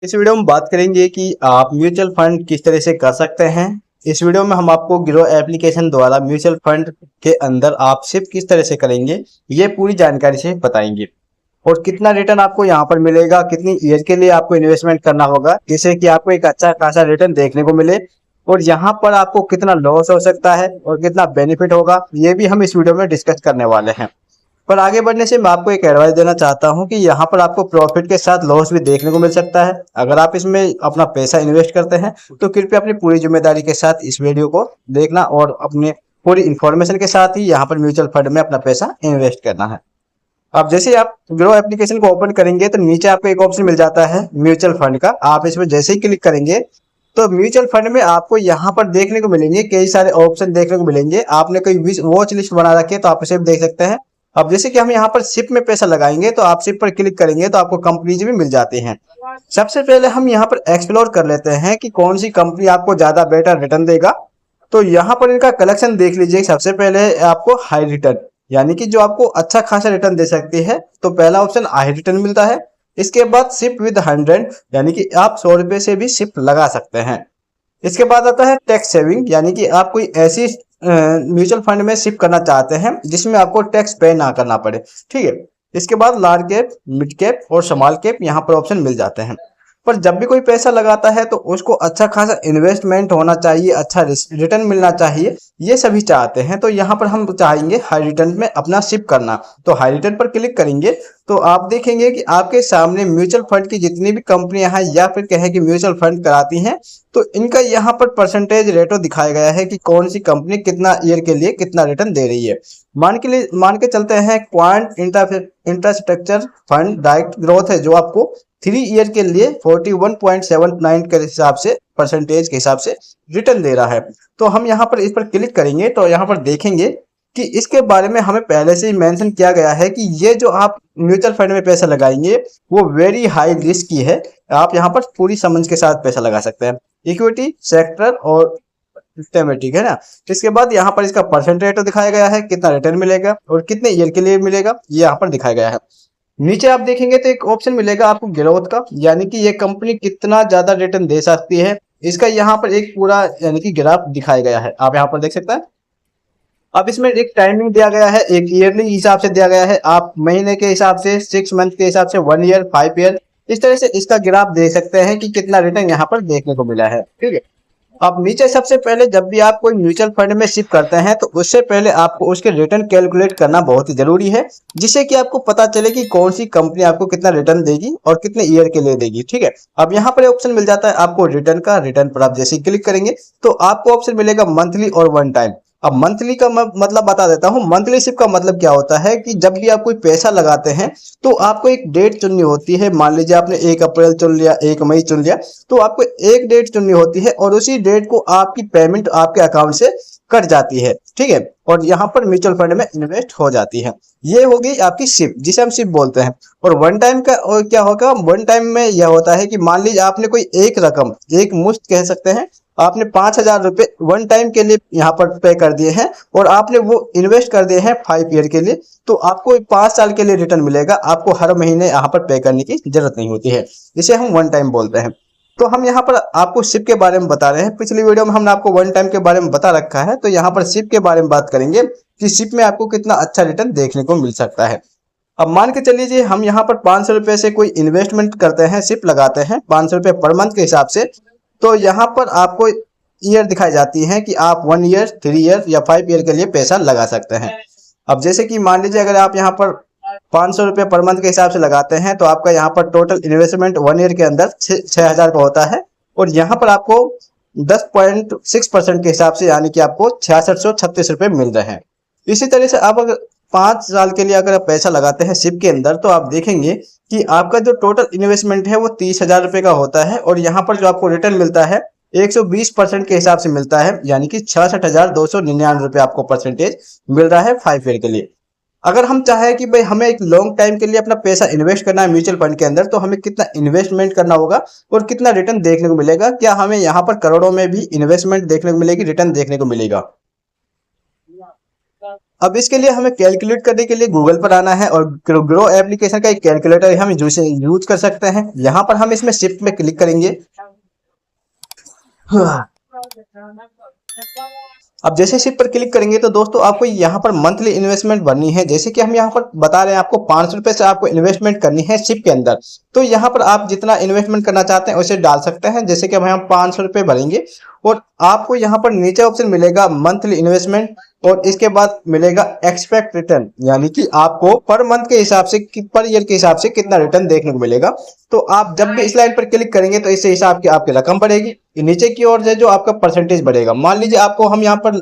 इस वीडियो में बात करेंगे कि आप म्यूचुअल फंड किस तरह से कर सकते हैं। इस वीडियो में हम आपको ग्रो एप्लीकेशन द्वारा म्यूचुअल फंड के अंदर आप शिफ्ट किस तरह से करेंगे ये पूरी जानकारी से बताएंगे और कितना रिटर्न आपको यहाँ पर मिलेगा, कितनी ईयर के लिए आपको इन्वेस्टमेंट करना होगा जिससे कि आपको एक अच्छा खासा रिटर्न देखने को मिले और यहाँ पर आपको कितना लॉस हो सकता है और कितना बेनिफिट होगा ये भी हम इस वीडियो में डिस्कस करने वाले हैं। पर आगे बढ़ने से मैं आपको एक एडवाइस देना चाहता हूं कि यहाँ पर आपको प्रॉफिट के साथ लॉस भी देखने को मिल सकता है। अगर आप इसमें अपना पैसा इन्वेस्ट करते हैं तो कृपया अपनी पूरी जिम्मेदारी के साथ इस वीडियो को देखना और अपने पूरी इन्फॉर्मेशन के साथ ही यहाँ पर म्यूचुअल फंड में अपना पैसा इन्वेस्ट करना है। अब जैसे आप ग्रो एप्लीकेशन को ओपन करेंगे तो नीचे आपको एक ऑप्शन मिल जाता है म्यूचुअल फंड का। आप इसमें जैसे ही क्लिक करेंगे तो म्यूचुअल फंड में आपको यहाँ पर देखने को मिलेंगे कई सारे ऑप्शन देखने को मिलेंगे। आपने कोई वॉच लिस्ट बना रखी है तो आप इसे देख सकते हैं। अब जैसे कि हम यहाँ पर शिप में पैसा लगाएंगे तो आप शिप पर क्लिक करेंगे तो आपको कंपनीज भी मिल जाती हैं। सबसे पहले हम यहाँ पर एक्सप्लोर कर लेते हैं कि कौन सी कंपनी आपको ज्यादा बेटर रिटर्न देगा। तो यहाँ पर इनका कलेक्शन देख लीजिए। सबसे पहले आपको हाई रिटर्न यानी कि जो आपको अच्छा खासा रिटर्न दे सकती है, तो पहला ऑप्शन हाई रिटर्न मिलता है। इसके बाद शिप विद 100 यानी कि आप 100 रुपए से भी शिप लगा सकते हैं। इसके बाद आता है टैक्स सेविंग यानी कि आप कोई ऐसी म्यूचुअल फंड में शिफ्ट करना चाहते हैं जिसमें आपको टैक्स पे ना करना पड़े। ठीक है। इसके बाद लार्ज कैप, मिड कैप और स्मॉल कैप यहाँ पर ऑप्शन मिल जाते हैं। पर जब भी कोई पैसा लगाता है तो उसको अच्छा खासा इन्वेस्टमेंट होना चाहिए, अच्छा रिटर्न मिलना चाहिए, ये सभी चाहते हैं। तो यहाँ पर हम चाहेंगे हाई रिटर्न में अपना शिफ्ट करना। तो हाई रिटर्न पर क्लिक करेंगे तो आप देखेंगे कि आपके सामने म्यूचुअल फंड की जितनी भी कंपनियां हैं या फिर कहें कि म्यूचुअल फंड कराती हैं तो इनका यहाँ पर परसेंटेज रेटो दिखाया गया है कि कौन सी कंपनी कितना ईयर के लिए कितना रिटर्न दे रही है। मान के चलते हैं quant infrastructure fund direct growth है जो आपको 3 ईयर के लिए 41.79 के हिसाब से परसेंटेज के हिसाब से रिटर्न दे रहा है। तो हम यहाँ पर इस पर क्लिक करेंगे तो यहाँ पर देखेंगे कि इसके बारे में हमें पहले से ही मेंशन किया गया है कि ये जो आप म्यूचुअल फंड में पैसा लगाएंगे वो वेरी हाई रिस्क की है। आप यहाँ पर पूरी समझ के साथ पैसा लगा सकते हैं। इक्विटी सेक्टर और सिस्टमेटिक है ना। इसके बाद यहाँ पर इसका परसेंटेज दिखाया गया है, कितना रिटर्न मिलेगा और कितने ईयर के लिए मिलेगा ये यहाँ पर दिखाया गया है। नीचे आप देखेंगे तो एक ऑप्शन मिलेगा आपको ग्रोथ का यानी कि ये कंपनी कितना ज्यादा रिटर्न दे सकती है। इसका यहाँ पर एक पूरा यानी कि ग्राफ दिखाया गया है, आप यहाँ पर देख सकते हैं। अब इसमें एक टाइमिंग दिया गया है, एक ईयरली हिसाब से दिया गया है, आप महीने के हिसाब से, 6 मंथ के हिसाब से, 1 ईयर, 5 ईयर, इस तरह से इसका ग्राफ देख सकते हैं कि कितना रिटर्न यहाँ पर देखने को मिला है। ठीक है। अब नीचे सबसे पहले जब भी आप कोई म्यूचुअल फंड में शिफ्ट करते हैं तो उससे पहले आपको उसके रिटर्न कैलकुलेट करना बहुत ही जरूरी है जिससे कि आपको पता चले कि कौन सी कंपनी आपको कितना रिटर्न देगी और कितने ईयर के लिए देगी। ठीक है। अब यहाँ पर ऑप्शन मिल जाता है आपको रिटर्न का। रिटर्न पर आप जैसे ही क्लिक करेंगे तो आपको ऑप्शन मिलेगा मंथली और वन टाइम। अब मंथली का मतलब बता देता हूँ। मंथली शिफ्ट का मतलब क्या होता है कि जब भी आप कोई पैसा लगाते हैं तो आपको एक डेट चुननी होती है। मान लीजिए आपने 1 अप्रैल चुन लिया, 1 मई चुन लिया, तो आपको एक डेट चुननी होती है और उसी डेट को आपकी पेमेंट आपके अकाउंट से कट जाती है। ठीक है। और यहाँ पर म्यूचुअल फंड में इन्वेस्ट हो जाती है। ये हो गई आपकी शिफ्ट जिसे हम शिफ्ट बोलते हैं। और वन टाइम का और क्या होगा, वन टाइम में यह होता है कि मान लीजिए आपने कोई एक रकम, एक मुश्त कह सकते हैं, आपने 5,000 रुपए वन टाइम के लिए यहाँ पर पे कर दिए हैं और आपने वो इन्वेस्ट कर दिए हैं 5 ईयर के लिए, तो आपको 5 साल के लिए रिटर्न मिलेगा। आपको हर महीने यहाँ पर पे करने की जरूरत नहीं होती है। इसे हम वन टाइम बोलते हैं। तो हम यहाँ पर आपको शिप के बारे में बता रहे हैं। पिछली वीडियो में हमने आपको वन टाइम के बारे में बता रखा है, तो यहाँ पर शिप के बारे में बात करेंगे कि शिप में आपको कितना अच्छा रिटर्न देखने को मिल सकता है। अब मान के चलिए हम यहाँ पर 500 रुपए से कोई इन्वेस्टमेंट करते हैं, शिप लगाते हैं 500 रुपए पर मंथ के हिसाब से, तो यहाँ पर आपको ईयर दिखाई जाती है कि आप 1 ईयर, 3 ईयर या 5 ईयर के लिए पैसा लगा सकते हैं। अब जैसे कि मान लीजिए अगर आप यहाँ पर 500 रुपये पर मंथ के हिसाब से लगाते हैं तो आपका यहाँ पर टोटल इन्वेस्टमेंट 1 ईयर के अंदर 6,000 का होता है और यहाँ पर आपको 10.6% के हिसाब से यानी कि आपको 6636 रुपये मिल रहे हैं। इसी तरह से आप अगर 5 साल के लिए अगर आप पैसा लगाते हैं शिप के अंदर तो आप देखेंगे कि आपका जो टोटल इन्वेस्टमेंट है वो 30,000 रुपये का होता है और यहाँ पर जो आपको रिटर्न मिलता है 120% के हिसाब से मिलता है यानी कि 66,299 रुपये आपको परसेंटेज मिल रहा है 5 ईयर के लिए। अगर हम चाहें कि भाई हमें एक लॉन्ग टाइम के लिए अपना पैसा इन्वेस्ट करना है म्यूचुअल फंड के अंदर, तो हमें कितना इन्वेस्टमेंट करना होगा और कितना रिटर्न देखने को मिलेगा, क्या हमें यहाँ पर करोड़ों में भी इन्वेस्टमेंट देखने को मिलेगी, रिटर्न देखने को मिलेगा। अब इसके लिए हमें कैलकुलेट करने के लिए गूगल पर आना है और ग्रो एप्लीकेशन का एक कैलकुलेटर हम यूज कर सकते हैं। यहाँ पर हम इसमें शिफ्ट में क्लिक करेंगे। अब जैसे शिप पर क्लिक करेंगे तो दोस्तों आपको यहाँ पर मंथली इन्वेस्टमेंट भरनी है। जैसे कि हम यहाँ पर बता रहे हैं आपको 500 रुपए से आपको इन्वेस्टमेंट करनी है शिप के अंदर। तो यहाँ पर आप जितना इन्वेस्टमेंट करना चाहते हैं उसे डाल सकते हैं। जैसे कि हम यहाँ 500 रुपए भरेंगे और आपको यहाँ पर नीचे ऑप्शन मिलेगा मंथली इन्वेस्टमेंट और इसके बाद मिलेगा एक्सपेक्ट रिटर्न, यानी कि आपको पर मंथ के हिसाब से पर ईयर के हिसाब से कितना रिटर्न देखने को मिलेगा। तो आप जब भी इस लाइन पर क्लिक करेंगे तो इससे हिसाब की आपकी रकम बढ़ेगी। नीचे की ओर से जो आपका परसेंटेज बढ़ेगा, मान लीजिए आपको हम यहाँ पर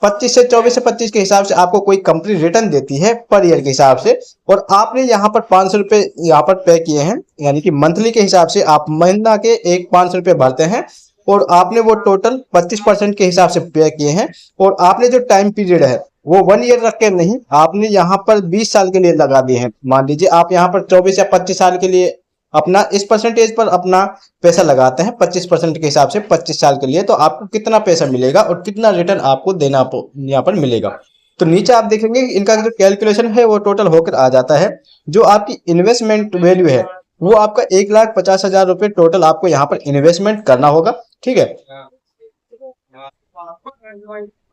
25 से 24 से 25 के हिसाब से आपको कोई कंपनी रिटर्न देती है पर ईयर के हिसाब से, और आपने यहाँ पर 500 रुपए यहाँ पर पे किए हैं, यानी कि मंथली के हिसाब से आप महीना के एक 500 रुपए भरते हैं और आपने वो टोटल 25% के हिसाब से पे किए हैं। और आपने जो टाइम पीरियड है वो 1 ईयर रख के नहीं, आपने यहाँ पर 20 साल के लिए लगा दिए हैं। मान लीजिए आप यहाँ पर 24 या 25 साल के लिए अपना इस परसेंटेज पर अपना पैसा लगाते हैं 25% के हिसाब से 25 साल के लिए, तो आपको कितना पैसा मिलेगा और कितना रिटर्न आपको देना यहाँ पर मिलेगा। तो नीचे आप देखेंगे इनका जो कैलकुलेशन है वो टोटल होकर आ जाता है। जो आपकी इन्वेस्टमेंट वैल्यू है वो आपका 1,50,000 रुपए टोटल आपको यहाँ पर इन्वेस्टमेंट करना होगा। ठीक है,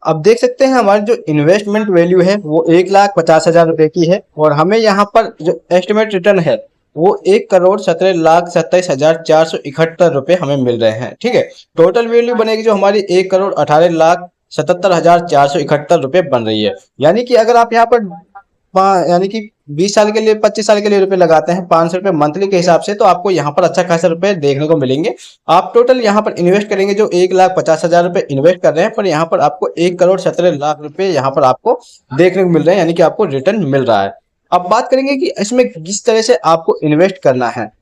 अब देख सकते हैं हमारी जो इन्वेस्टमेंट वैल्यू है वो 1,50,000 रुपए की है और हमें यहाँ पर जो एस्टिमेट रिटर्न है वो 1,17,27,471 रुपए हमें मिल रहे हैं। ठीक है, टोटल वैल्यू बनेगी जो हमारी 1,18,77,471 रुपए बन रही है। यानी कि अगर आप यहाँ पर यानी कि 20 साल के लिए 25 साल के लिए रुपए लगाते हैं 500 रुपए मंथली के हिसाब से, तो आपको यहाँ पर अच्छा खासा रुपए देखने को मिलेंगे। आप टोटल यहाँ पर इन्वेस्ट करेंगे जो 1,50,000 रुपए इन्वेस्ट कर रहे हैं, पर यहाँ पर आपको 1,17,00,000 रुपए यहाँ पर आपको देखने को मिल रहे हैं, यानी कि आपको रिटर्न मिल रहा है। अब बात करेंगे कि इसमें किस तरह से आपको इन्वेस्ट करना है।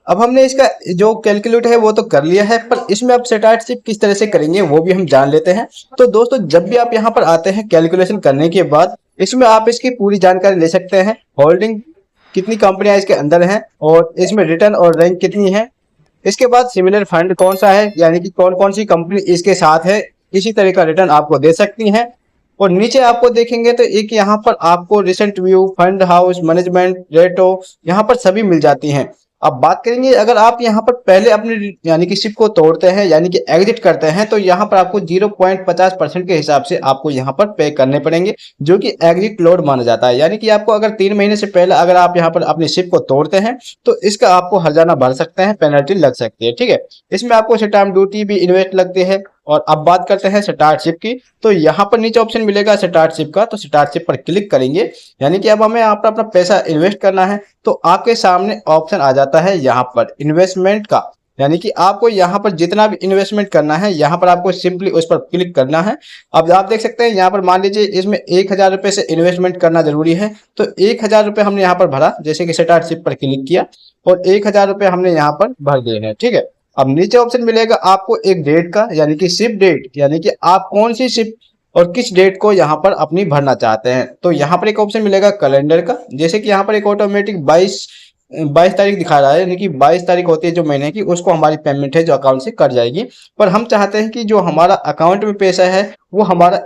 अब हमने इसका जो कैलकुलेट है वो तो कर लिया है, पर इसमें अब स्टार्टशिप किस तरह से करेंगे वो भी हम जान लेते हैं। तो दोस्तों जब भी आप यहाँ पर आते हैं कैलकुलेशन करने के बाद इसमें आप इसकी पूरी जानकारी ले सकते हैं। होल्डिंग कितनी कंपनियां इसके अंदर हैं और इसमें रिटर्न और रैंक कितनी है। इसके बाद सिमिलर फंड कौन सा है, यानी कि कौन कौन सी कंपनी इसके साथ है, इसी तरह का रिटर्न आपको दे सकती हैं। और नीचे आपको देखेंगे तो एक यहाँ पर आपको recent view, fund house, management, ratio, यहाँ पर सभी मिल जाती हैं। अब बात करेंगे अगर आप यहाँ पर पहले अपने यानी कि शिप को तोड़ते हैं यानी कि एग्जिट करते हैं तो यहाँ पर आपको 0.50% के हिसाब से आपको यहाँ पर पे करने पड़ेंगे, जो कि एग्जिट लोड माना जाता है। यानी कि आपको अगर 3 महीने से पहले अगर आप यहाँ पर अपनी शिप को तोड़ते हैं तो इसका आपको हर्जाना भर सकते हैं, पेनल्टी लग सकती है। ठीक है, इसमें आपको स्टैम्प ड्यूटी भी इन्वेस्ट लगती है। और अब बात करते हैं स्टार्टशिप की, तो यहाँ पर नीचे ऑप्शन मिलेगा स्टार्टशिप का, तो स्टार्टशिप पर क्लिक करेंगे। यानी कि अब हमें यहाँ पर अपना पैसा इन्वेस्ट करना है तो आपके सामने ऑप्शन आ जाता है यहाँ पर इन्वेस्टमेंट का, यानी कि आपको यहाँ पर जितना भी इन्वेस्टमेंट करना है यहाँ पर आपको सिंपली उस पर क्लिक करना है। अब आप देख सकते हैं यहाँ पर मान लीजिए इसमें 1,000 रुपए से इन्वेस्टमेंट करना जरूरी है, तो 1,000 रुपए हमने यहाँ पर भरा, जैसे कि स्टार्टशिप पर क्लिक किया और 1,000 रुपए हमने यहाँ पर भर दिए हैं। ठीक है, अब नीचे ऑप्शन मिलेगा आपको एक डेट का, यानी कि शिप डेट, यानी कि आप कौन सी शिप और किस डेट को यहाँ पर अपनी भरना चाहते हैं। तो यहाँ पर एक ऑप्शन मिलेगा कैलेंडर का, जैसे कि यहाँ पर एक ऑटोमेटिक 22 तारीख दिखा रहा है, यानी कि 22 तारीख होती है जो महीने की, उसको हमारी पेमेंट है जो अकाउंट से कट जाएगी। पर हम चाहते हैं कि जो हमारा अकाउंट में पैसा है वो हमारा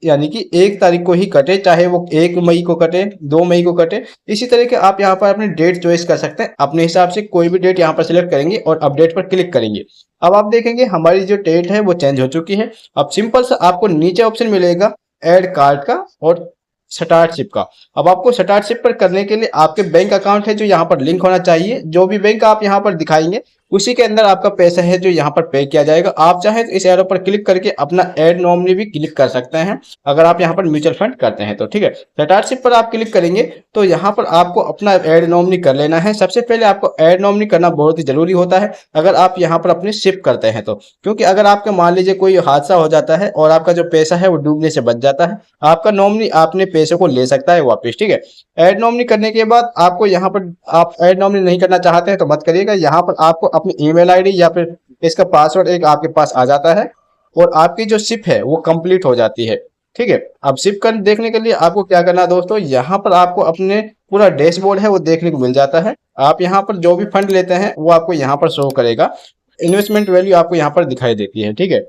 यानी कि 1 तारीख को ही कटे, चाहे वो 1 मई को कटे, 2 मई को कटे। इसी तरह के आप यहाँ पर अपनी डेट चॉइस कर सकते हैं, अपने हिसाब से कोई भी डेट यहाँ पर सिलेक्ट करेंगे और अपडेट पर क्लिक करेंगे। अब आप देखेंगे हमारी जो डेट है वो चेंज हो चुकी है। अब सिंपल सा आपको नीचे ऑप्शन मिलेगा ऐड कार्ड का और स्टार्टशिप का। अब आपको स्टार्टशिप पर करने के लिए आपके बैंक अकाउंट है जो यहाँ पर लिंक होना चाहिए, जो भी बैंक आप यहाँ पर दिखाएंगे उसी के अंदर आपका पैसा है जो यहाँ पर पे किया जाएगा। आप चाहे तो इस एरो पर क्लिक करके अपना ऐड नॉमिनी भी क्लिक कर सकते हैं अगर आप यहाँ पर म्यूचुअल फंड करते हैं तो। ठीक है, स्टार्टशिप पर आप क्लिक करेंगे तो यहाँ पर आपको अपना ऐड नॉमिनी कर लेना है। सबसे पहले आपको ऐड नॉमिनी करना बहुत ही जरूरी होता है अगर आप यहाँ पर अपनी शिप करते हैं तो, क्योंकि अगर आपका मान लीजिए कोई हादसा हो जाता है और आपका जो पैसा है वो डूबने से बच जाता है, आपका नॉमिनी अपने पैसे को ले सकता है वापस। ठीक है, ऐड नॉमिनी करने के बाद आपको यहाँ पर, आप ऐड नॉमिनी नहीं करना चाहते हैं तो मत करिएगा, यहाँ पर आपको अपनी ईमेल आईडी या फिर इसका पासवर्ड एक आपके पास आ जाता है और आपकी जो शिप है वो कंप्लीट हो जाती है। ठीक है, अब शिप कर देखने के लिए आपको क्या करना है दोस्तों, यहाँ पर आपको अपने पूरा डैशबोर्ड है वो देखने को मिल जाता है। आप यहाँ पर जो भी फंड लेते हैं वो आपको यहाँ पर शो करेगा, इन्वेस्टमेंट वैल्यू आपको यहाँ पर दिखाई देती है। ठीक है,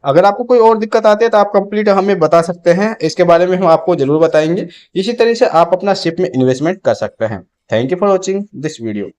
अगर आपको कोई और दिक्कत आती है तो आप कंप्लीट हमें बता सकते हैं, इसके बारे में हम आपको जरूर बताएंगे। इसी तरह से आप अपना शिप में इन्वेस्टमेंट कर सकते हैं। Thank you for watching this video.